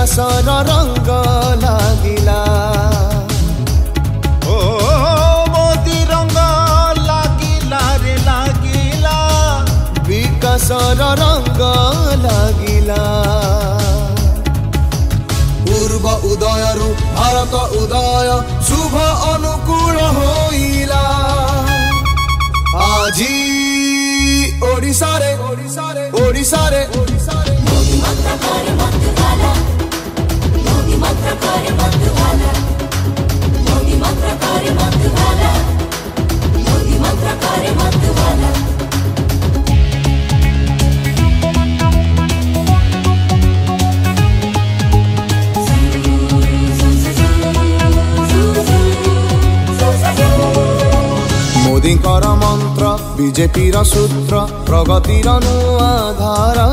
विकासर रंग लागिला ओ मोदी रंग लागिला रे लागिला विकासर रंग लागिला पूर्व उदयरु भारत उदय शुभ अनुकूल होइला आजी ओडिसा रे ओडिसा रे मोदी मंत्र करे मत गाला मोदी मंत्र करे मत गाला मोदी मंत्र करे मत गाला मोदी मंत्र करे मत गाला मोदी मंत्र बीजेपी सूत्र प्रगतिर नुआ धारा